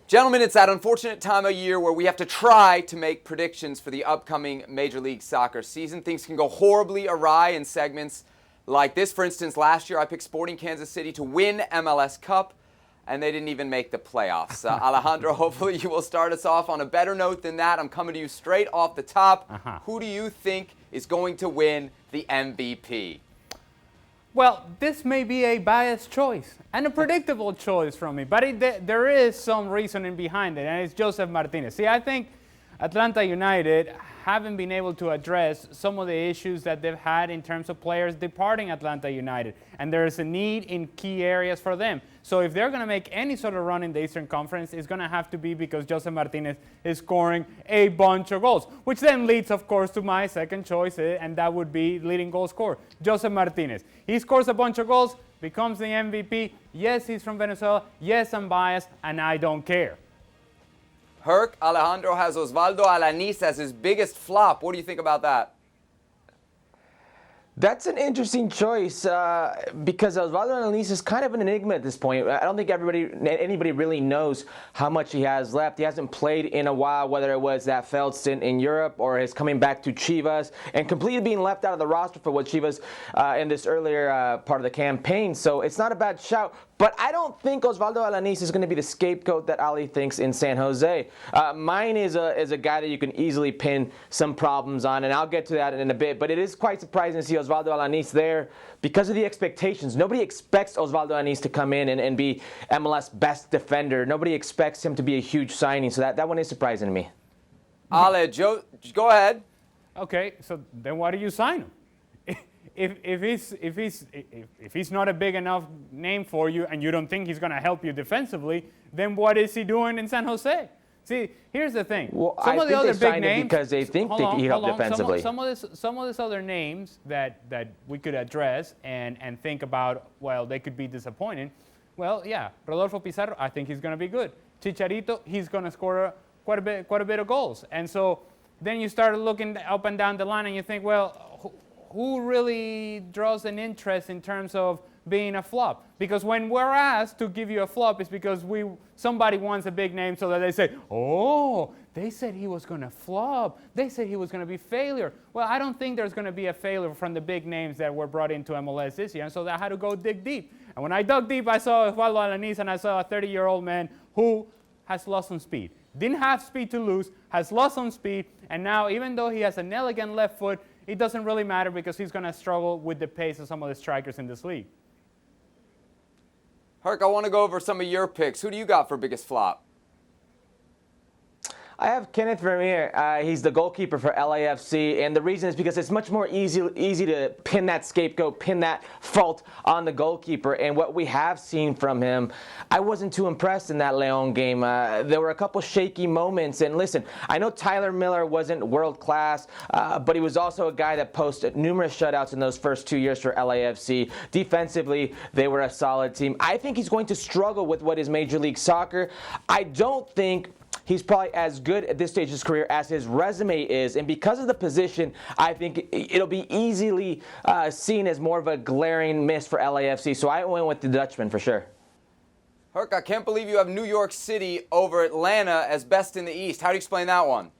Gentlemen, it's that unfortunate time of year where we have to try to make predictions for the upcoming Major League Soccer season. Things can go horribly awry in segments like this. For instance, last year I picked Sporting Kansas City to win MLS Cup, and they didn't even make the playoffs. Alejandro, hopefully you will start us off on a better note than that. I'm coming to you straight off the top. Who do you think is going to win the MVP? Well, this may be a biased choice and a predictable choice from me, but there is some reasoning behind it, and it's Josef Martinez. See, I think Atlanta United haven't been able to address some of the issues that they've had in terms of players departing Atlanta United, and there's a need in key areas for them. So if they're going to make any sort of run in the Eastern Conference, it's going to have to be because Josef Martinez is scoring a bunch of goals, which then leads, of course, to my second choice, and that would be leading goal scorer, Josef Martinez. He scores a bunch of goals, becomes the MVP. Yes, he's from Venezuela. Yes, I'm biased, and I don't care. Herc, Alejandro has Osvaldo Alanis as his biggest flop. What do you think about that? That's an interesting choice because Osvaldo Alanis is kind of an enigma at this point. I don't think anybody really knows how much he has left. He hasn't played in a while, whether it was that failed stint in Europe or his coming back to Chivas and completely being left out of the roster for what Chivas in this earlier part of the campaign. So it's not a bad shout. But I don't think Osvaldo Alanis is going to be the scapegoat that Ali thinks in San Jose. Mine is a guy that you can easily pin some problems on, and I'll get to that in a bit. But it is quite surprising to see Osvaldo Alanis there because of the expectations. Nobody expects Osvaldo Alanis to come in and be MLS best defender. Nobody expects him to be a huge signing, so that one is surprising to me. Ale, Joe, go ahead. Okay, so then why do you sign him? If he's not a big enough name for you and you don't think he's going to help you defensively, then what is he doing in San Jose? See, here's the thing. Well, some of the other big names because they think they can help defensively. Some of these other names that we could address and think about, well, they could be disappointing. Well, yeah, Rodolfo Pizarro, I think he's going to be good. Chicharito, he's going to score quite a bit of goals. And so then you start looking up and down the line and you think, well, who really draws an interest in terms of being a flop? Because when we're asked to give you a flop, it's because somebody wants a big name so that they say, oh, they said he was going to flop. They said he was going to be failure. Well, I don't think there's going to be a failure from the big names that were brought into MLS this year, and so I had to go dig deep. And when I dug deep, I saw Osvaldo Alanis, and I saw a 30-year-old man who has lost some speed. Didn't have speed to lose, has lost some speed, and now even though he has an elegant left foot, it doesn't really matter because he's going to struggle with the pace of some of the strikers in this league. Herc, I want to go over some of your picks. Who do you got for biggest flop? I have Kenneth Vermeer. He's the goalkeeper for LAFC, and the reason is because it's much more easy to pin that scapegoat, pin that fault on the goalkeeper. And what we have seen from him, I wasn't too impressed in that León game. There were a couple shaky moments. And listen, I know Tyler Miller wasn't world class, but he was also a guy that posted numerous shutouts in those first 2 years for LAFC. Defensively, they were a solid team. I think he's going to struggle with what is Major League Soccer. I don't think he's probably as good at this stage of his career as his resume is, and because of the position, I think it'll be easily seen as more of a glaring miss for LAFC. So I went with the Dutchman for sure. Herc, I can't believe you have New York City over Atlanta as best in the East. How do you explain that one?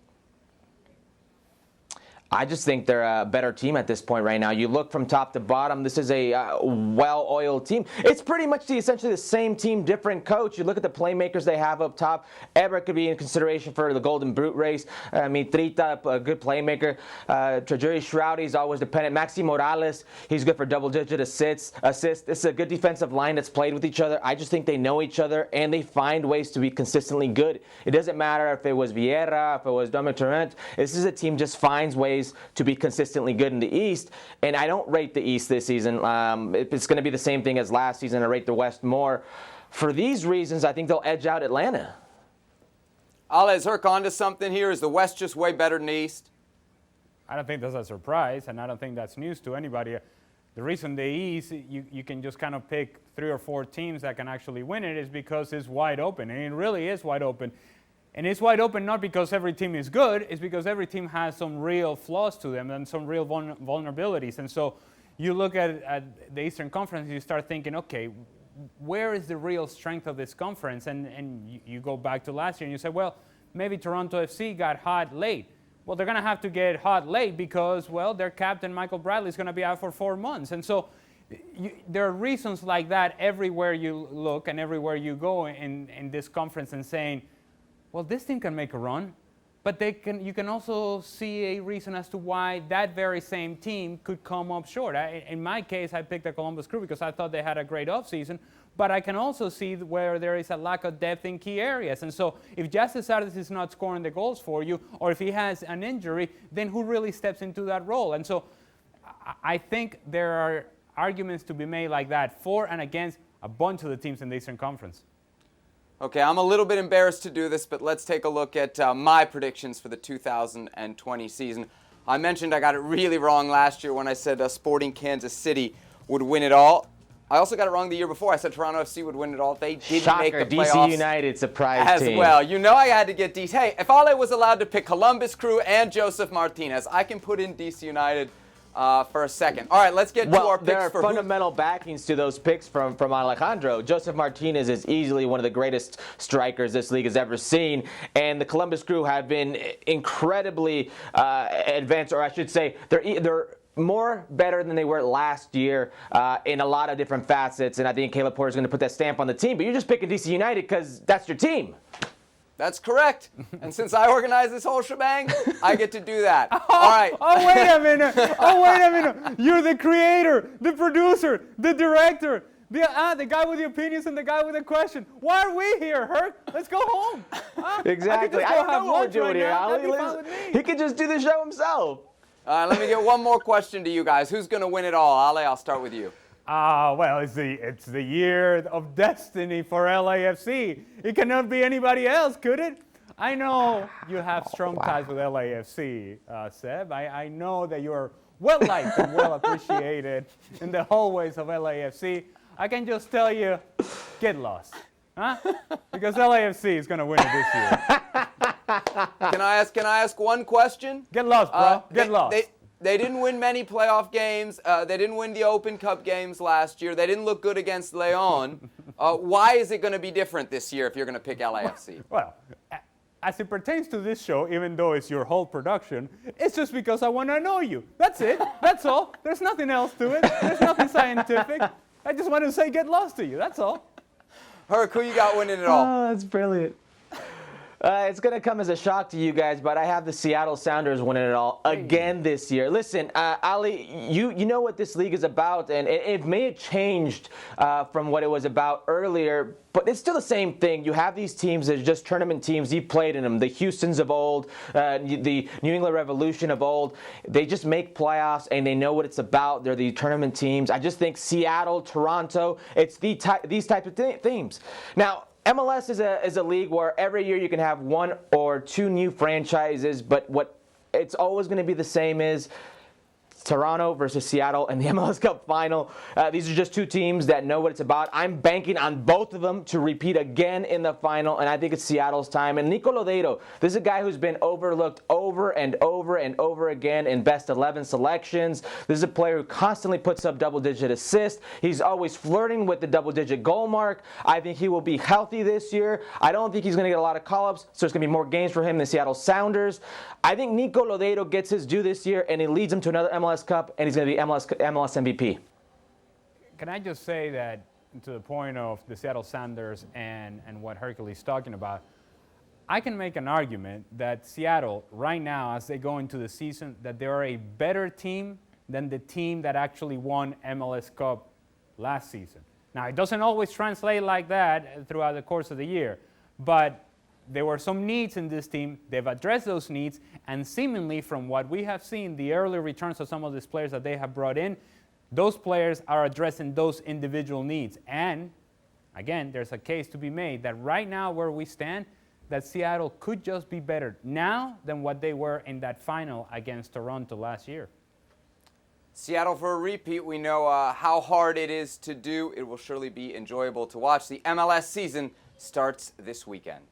I just think they're a better team at this point right now. You look from top to bottom, this is a well-oiled team. It's pretty much essentially the same team, different coach. You look at the playmakers they have up top. Eber could be in consideration for the Golden Boot race. Mitrita, a good playmaker. Trajuri Shroudy is always dependent. Maxi Morales, he's good for double-digit assists. This is a good defensive line that's played with each other. I just think they know each other, and they find ways to be consistently good. It doesn't matter if it was Vieira, if it was Dominic Torrent. This is a team just finds ways to be consistently good in the East, and I don't rate the East this season. It's going to be the same thing as last season. I rate the West more. For these reasons, I think they'll edge out Atlanta. Ale, is Herc onto something here? Is the West just way better than the East? I don't think that's a surprise, and I don't think that's news to anybody. The reason the East, you can just kind of pick 3 or 4 teams that can actually win it is because it's wide open, and it really is wide open. And it's wide open not because every team is good, it's because every team has some real flaws to them and some real vulnerabilities. And so you look at the Eastern Conference and you start thinking, okay, where is the real strength of this conference? And you go back to last year and you say, well, maybe Toronto FC got hot late. Well, they're going to have to get hot late because, well, their captain, Michael Bradley, is going to be out for 4 months. And so there are reasons like that everywhere you look and everywhere you go in this conference and saying, well, this team can make a run. But you can also see a reason as to why that very same team could come up short. In my case, I picked the Columbus Crew because I thought they had a great offseason. But I can also see where there is a lack of depth in key areas. And so if Josef Martinez is not scoring the goals for you, or if he has an injury, then who really steps into that role? And so I think there are arguments to be made like that for and against a bunch of the teams in the Eastern Conference. Okay, I'm a little bit embarrassed to do this, but let's take a look at my predictions for the 2020 season. I mentioned I got it really wrong last year when I said Sporting Kansas City would win it all. I also got it wrong the year before. I said Toronto FC would win it all. They didn't make the playoffs. DC United surprise team. As well. You know I had to get DC. Hey, if Ale was allowed to pick Columbus Crew and Josef Martinez, I can put in DC United for a second. All right, let's get to our picks. There are fundamental backings to those picks from Alejandro. Josef Martinez is easily one of the greatest strikers this league has ever seen, and the Columbus Crew have been incredibly advanced, or I should say, they're more better than they were last year in a lot of different facets, and I think Caleb Porter's going to put that stamp on the team. But you're just picking DC United because that's your team. That's correct. And since I organized this whole shebang, I get to do that. All right. Oh, wait a minute. You're the creator, the producer, the director, the guy with the opinions and the guy with the question. Why are we here, Herc? Let's go home. Exactly. I don't know what we're doing here, Ali. He could just do the show himself. Let me get one more question to you guys. Who's going to win it all? Ale, I'll start with you. Well, it's the year of destiny for LAFC. It cannot be anybody else, could it? I know you have strong ties with LAFC, Seb. I know that you're well-liked and well-appreciated in the hallways of LAFC. I can just tell you, get lost. Huh? Because LAFC is going to win it this year. Can I ask one question? Get lost, bro. Get lost. They didn't win many playoff games. They didn't win the Open Cup games last year. They didn't look good against Leon. Why is it going to be different this year if you're going to pick LAFC? Well, as it pertains to this show, even though it's your whole production, it's just because I want to know you. That's it. That's all. There's nothing else to it. There's nothing scientific. I just want to say get lost to you. That's all. Herc, who you got winning it all? Oh, that's brilliant. It's going to come as a shock to you guys, but I have the Seattle Sounders winning it all again this year. Listen, Ali, you know what this league is about, and it may have changed from what it was about earlier, but it's still the same thing. You have these teams that are just tournament teams. You've played in them. The Houstons of old, the New England Revolution of old. They just make playoffs, and they know what it's about. They're the tournament teams. I just think Seattle, Toronto, it's these types of themes. Now, MLS is a league where every year you can have one or two new franchises, but what it's always going to be the same is Toronto versus Seattle in the MLS Cup final. These are just two teams that know what it's about. I'm banking on both of them to repeat again in the final, and I think it's Seattle's time. And Nicolas Lodeiro, this is a guy who's been overlooked over and over and over again in best 11 selections. This is a player who constantly puts up double-digit assists. He's always flirting with the double-digit goal mark. I think he will be healthy this year. I don't think he's going to get a lot of call-ups, so there's going to be more games for him than Seattle Sounders. I think Nicolas Lodeiro gets his due this year, and he leads him to another MLS Cup, and he's going to be MLS MVP. Can I just say that to the point of the Seattle Sounders and what Herculez is talking about, I can make an argument that Seattle, right now, as they go into the season, that they are a better team than the team that actually won MLS Cup last season. Now, it doesn't always translate like that throughout the course of the year, but there were some needs in this team. They've addressed those needs, and seemingly from what we have seen, the early returns of some of these players that they have brought in, those players are addressing those individual needs. And again, there's a case to be made that right now where we stand, that Seattle could just be better now than what they were in that final against Toronto last year. Seattle for a repeat. We know how hard it is to do. It will surely be enjoyable to watch. The MLS season starts this weekend.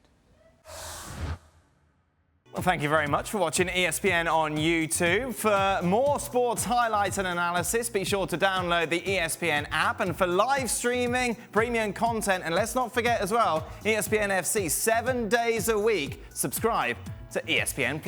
Well, thank you very much for watching ESPN on YouTube. For more sports highlights and analysis, be sure to download the ESPN app. And for live streaming, premium content, and let's not forget as well, ESPN FC 7 days a week, subscribe to ESPN+.